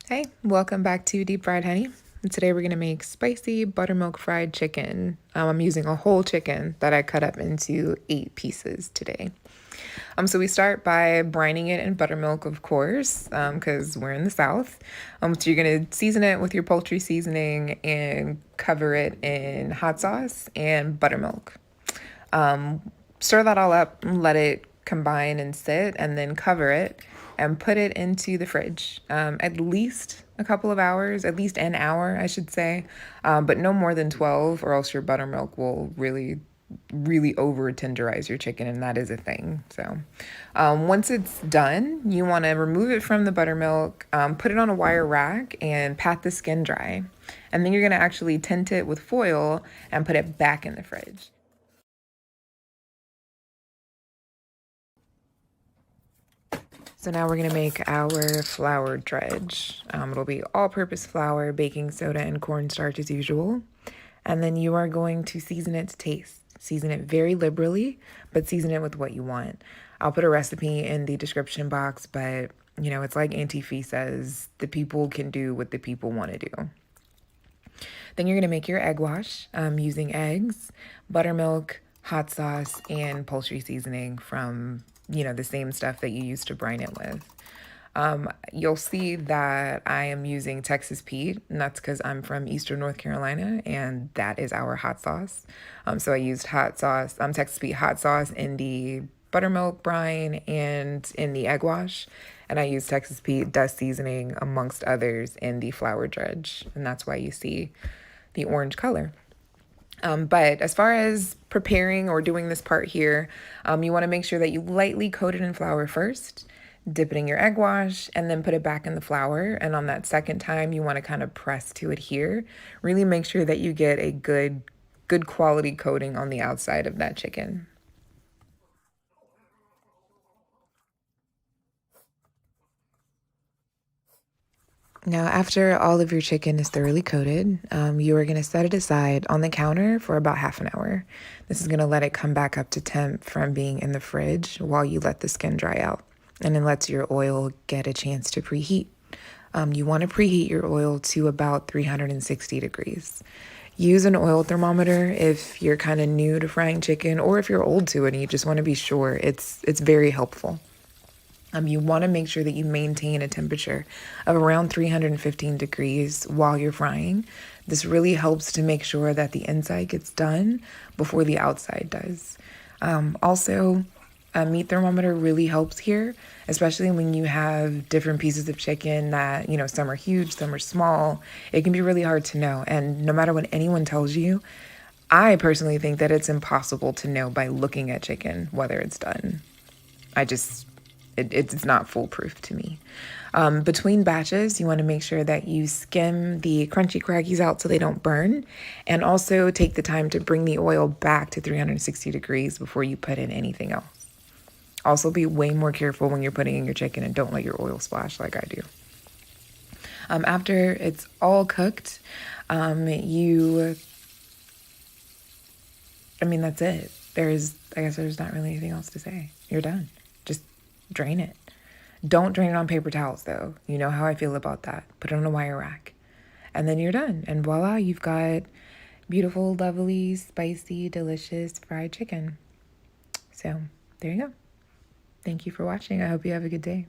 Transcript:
Hey, welcome back to Deep Fried Honey. And today we're going to make spicy buttermilk fried chicken. I'm using a whole chicken that I cut up into 8 pieces today. So we start by brining it in buttermilk, of course, because we're in the South. So you're going to season it with your poultry seasoning and cover it in hot sauce and buttermilk. Stir that all up and let it combine and sit, and then cover it and put it into the fridge. At least a couple of hours, at least an hour, I should say, but no more than 12, or else your buttermilk will really over tenderize your chicken, and that is a thing. So once it's done, you want to remove it from the buttermilk, put it on a wire rack, and pat the skin dry. And then you're going to actually tint it with foil and put it back in the fridge. So now we're gonna make our flour dredge. It'll be all-purpose flour, baking soda, and cornstarch as usual. And then you are going to season it to taste. Season it very liberally, but season it with what you want. I'll put a recipe in the description box, but it's like Auntie Fee says, the people can do what the people want to do. Then you're gonna make your egg wash using eggs, buttermilk, hot sauce, and poultry seasoning from the same stuff that you used to brine it with. You'll see that I am using Texas Pete, and that's because I'm from Eastern North Carolina, and that is our hot sauce. So I used hot sauce, Texas Pete hot sauce in the buttermilk brine and in the egg wash, and I used Texas Pete dust seasoning amongst others in the flour dredge, and that's why you see the orange color. But as far as preparing or doing this part here, you want to make sure that you lightly coat it in flour first, dip it in your egg wash, and then put it back in the flour. And on that second time, you want to kind of press to adhere. Really make sure that you get a good quality coating on the outside of that chicken. Now, after all of your chicken is thoroughly coated, you are going to set it aside on the counter for about half an hour. This is going to let it come back up to temp from being in the fridge while you let the skin dry out. And it lets your oil get a chance to preheat. You want to preheat your oil to about 360 degrees. Use an oil thermometer if you're kind of new to frying chicken, or if you're old to it and you just want to be sure. It's very helpful. You want to make sure that you maintain a temperature of around 315 degrees while you're frying. This really helps to make sure that the inside gets done before the outside does. Also, a meat thermometer really helps here, especially when you have different pieces of chicken that, some are huge, some are small. It can be really hard to know. And no matter what anyone tells you, I personally think that it's impossible to know by looking at chicken whether it's done. It's not foolproof to me. Between batches, you want to make sure that you skim the crunchy craggies out so they don't burn, and also take the time to bring the oil back to 360 degrees before you put in anything else. Also, be way more careful when you're putting in your chicken, and don't let your oil splash like I do. After it's all cooked, that's it. I guess there's not really anything else to say. You're done. Just drain it. Don't drain it on paper towels, though. You know how I feel about that. Put it on a wire rack. And then you're done. And voila, you've got beautiful, lovely, spicy, delicious fried chicken. So there you go. Thank you for watching. I hope you have a good day.